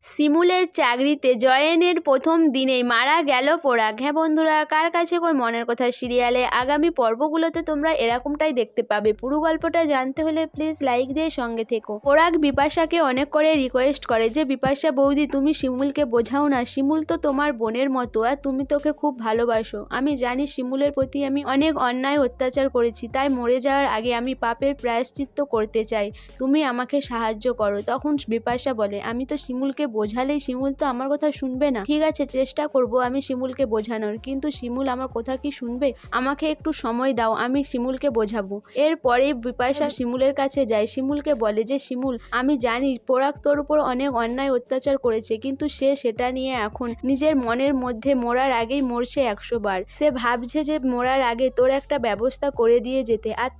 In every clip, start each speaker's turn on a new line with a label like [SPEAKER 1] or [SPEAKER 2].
[SPEAKER 1] শিমুলের চাকরিতে জয়েনের প্রথম দিনেই মারা গেল পরাগ। হ্যাঁ বন্ধুরা, কার কাছে কই মনের কথা সিরিয়ালে আগামী পর্বগুলোতে তোমরা এরকমটাই দেখতে পাবে। পুরো গল্পটা জানতে হলে প্লিজ লাইক দিয়ে সঙ্গে থেকো। পরাগ বিপাশাকে অনেক করে রিকোয়েস্ট করে যে বিপাশা বৌদি তুমি শিমুলকে বোঝাও না, শিমুল তো তোমার বোনের মতো আর তুমি তোকে খুব ভালোবাসো। আমি জানি শিমুলের প্রতি আমি অনেক অন্যায় অত্যাচার করেছি, তাই মরে যাওয়ার আগে আমি পাপের প্রায়শ্চিত্ত করতে চাই, তুমি আমাকে সাহায্য করো। তখন বিপাশা বলে আমি তো শিমুলকে বোঝালেই শিমুল তো আমার কথা শুনবে না। ঠিক আছে, চেষ্টা করব আমি শিমুলকে বোঝানোর, কিন্তু শিমুল আমার কথা কি শুনবে? আমাকে একটু সময় দাও, আমি শিমুলকে বোঝাবো। এরপরে বিপাশা শিমুলের কাছে যায়, শিমুলকে বলে যে শিমুল আমি জানি পরাগ তোর উপর অনেক অন্যায় অত্যাচার করেছে, কিন্তু সে সেটা নিয়ে এখন নিজের মনের মধ্যে মরার আগেই মরছে 100 বার। সে ভাবছে যে মরার আগে তোর একটা ব্যবস্থা করে দিয়ে যেতে। আর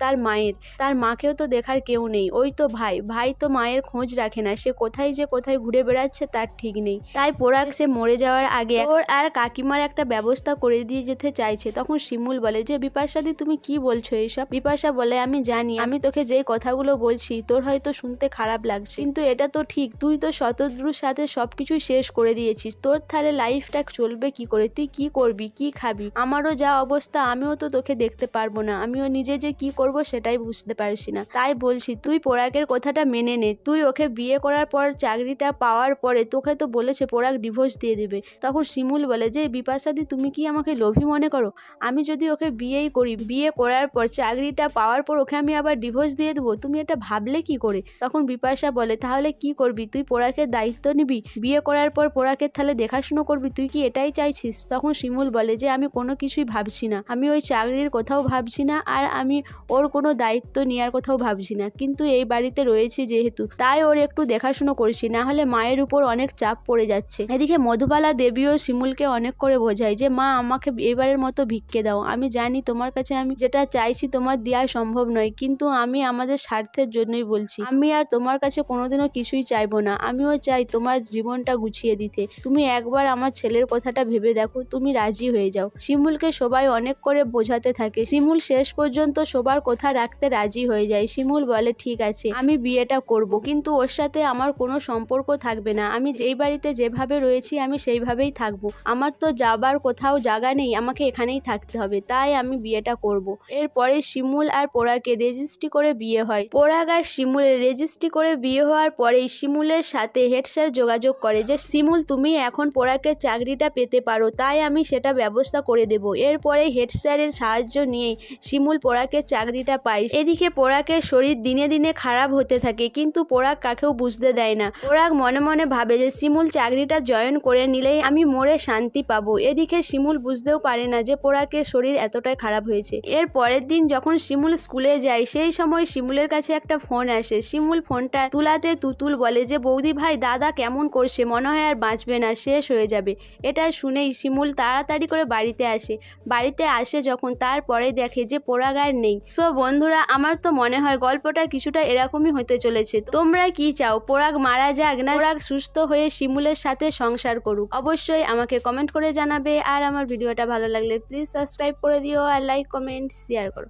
[SPEAKER 1] তার মাকেও তো দেখার কেউ নেই, ওই তো ভাই তো মায়ের খোঁজ রাখে না, সে কোথায় ঘুরে বেড়াচ্ছে তার ঠিক নেই। তাই পরাগ সে মরে যাওয়ার আগে ওর আর কাকিমার একটা ব্যবস্থা করে দিয়ে যেতে চাইছে। তখন শিমুল বলে যে বিপাশাদি তুমি কি বলছো এইসব? বিপাশা বলে আমি জানি আমি তোকে যেই কথাগুলো বলছি তোর হয়তো শুনতে খারাপ লাগছে, কিন্তু এটা তো ঠিক, তুই তো শতদ্রুর সাথে সবকিছু শেষ করে দিয়েছিস, তোর তাহলে লাইফটা চলবে কি করে? তুই কি করবি, কি খাবি? আমারও যা অবস্থা আমিও তো তোকে দেখতে পারবো না, আমিও নিজে যে কি করব সেটাই বুঝতে পারছি না। তাই বলছি তুই পরাগের কথাটা মেনে নে, তুই ওকে বিয়ে করার পর চাকরিটা পাওয়ার পরে তোকে তো বলেছে পরাগ ডিভোর্স দিয়ে দেবে। তখন শিমুল বলে যে বিপাশাদি তুমি কি আমাকে লোভী মনে করো? আমি যদি ওকে বিয়েই করি, বিয়ে করার পর চাকরিটা পাওয়ার পর ওকে আমি আবার ডিভোর্স দিয়ে দেবো, তুমি এটা ভাবলে কি করে? তখন বিপাশা বলে তাহলে কি করবি? তুই পরাগের দায়িত্ব নিবি, বিয়ে করার পর পরাগের তাহলে দেখাশুনো করবি, তুই কি এটাই চাইছিস? তখন শিমুল বলে যে আমি কোনো কিছুই ভাবছি না, আমি ওই চাকরির কথাও ভাবছি না, আর আমি ওর কোনো দায়িত্ব নেওয়ার কথাও ভাবছি না, কিন্তু এই বাড়িতে রয়েছি যেহেতু তাই ওর একটু দেখাশুনো করছি, না হলে মায়ের উপর অনেক চাপ পড়ে যাচ্ছে। এদিকে মধুবালা দেবীও শিমুলকে অনেক করে বোঝায় যে মা আমাকে এবারের মতো ভিক্ষে দাও, আমি জানি তোমার কাছে আমি যেটা চাইছি তোমার দেওয়া সম্ভব নয়, কিন্তু আমি আমাদের স্বার্থের জন্যই বলছি, আমি আর তোমার কাছে কোনোদিনও কিছুই চাইবো না, আমিও চাই তোমার জীবনটা গুছিয়ে দিতে, তুমি একবার আমার ছেলের কথাটা ভেবে দেখো, তুমি রাজি হয়ে যাও। শিমুলকে সবাই অনেক করে বোঝাতে থাকে, শিমুল শেষ পর্যন্ত সবার কথা রাখতে রাজি হয়ে যায়। শিমুল বলে ঠিক আছে আমি বিয়েটা করব, কিন্তু ওর সাথে আমার কোনো সম্পর্ক থাকবে না, আমি যেই বাড়িতে যেভাবে রয়েছি আমি সেইভাবেই থাকবো, আমার তো যাবার কোথাও জায়গা নেই, আমাকে এখানেই থাকতে হবে, তাই আমি বিয়েটা করব। এরপরে শিমুল আর পরাগের রেজিস্ট্রি করে বিয়ে হয়। পরাগ আর শিমুলের রেজিস্ট্রি করে বিয়ে হওয়ার পরেই শিমুলের সাথে হেড স্যার যোগাযোগ করে যে শিমুল তুমি এখন পরাগের চাকরিটা পেতে পারো, তাই আমি সেটা ব্যবস্থা করে দেব। এরপরে হেড স্যারের সাহায্য নিয়েই শিমুল পরাগের চাকরিটা পায়। এদিকে পরাগের শরীর দিনে দিনে খারাপ হতে থাকে, কিন্তু পরাগ কাকেও বুঝতে দেয় না। পরাগ মনে মনে ভাবে যে শিমুল চাকরিটা জয়েন করে নিলেই আমি মরে শান্তি পাবো। এদিকে শিমুল বুঝতেও পারে না যে পরাগের শরীর এতটাই খারাপ হয়েছে। এর পরের দিন যখন শিমুল স্কুলে যায় সেই সময় শিমুলের কাছে একটা ফোন আসে। শিমুল ফোনটা তুলাতে তুতুল বলে যে বৌদি ভাই দাদা কেমন করছে, মনে হয় আর বাঁচবে না, শেষ হয়ে যাবে। এটা শুনেই শিমুল তাড়াতাড়ি করে বাড়িতে আসে যখন, তারপরে দেখে যে পরাগ আর নেই। সো বন্ধুরা, আমার তো মনে হয় গল্পটা কিছুটা এরকমই হতে চলেছে। তোমরা কি চাও, পরাগ মারা যাক না পরাগ সুস্থ হয়ে শিমুলের সাথে সংসার করুক? অবশ্যই আমাকে কমেন্ট করে জানাবে। আর আমার ভিডিওটা ভালো লাগলে প্লিজ সাবস্ক্রাইব করে দিও আর লাইক কমেন্ট শেয়ার করো।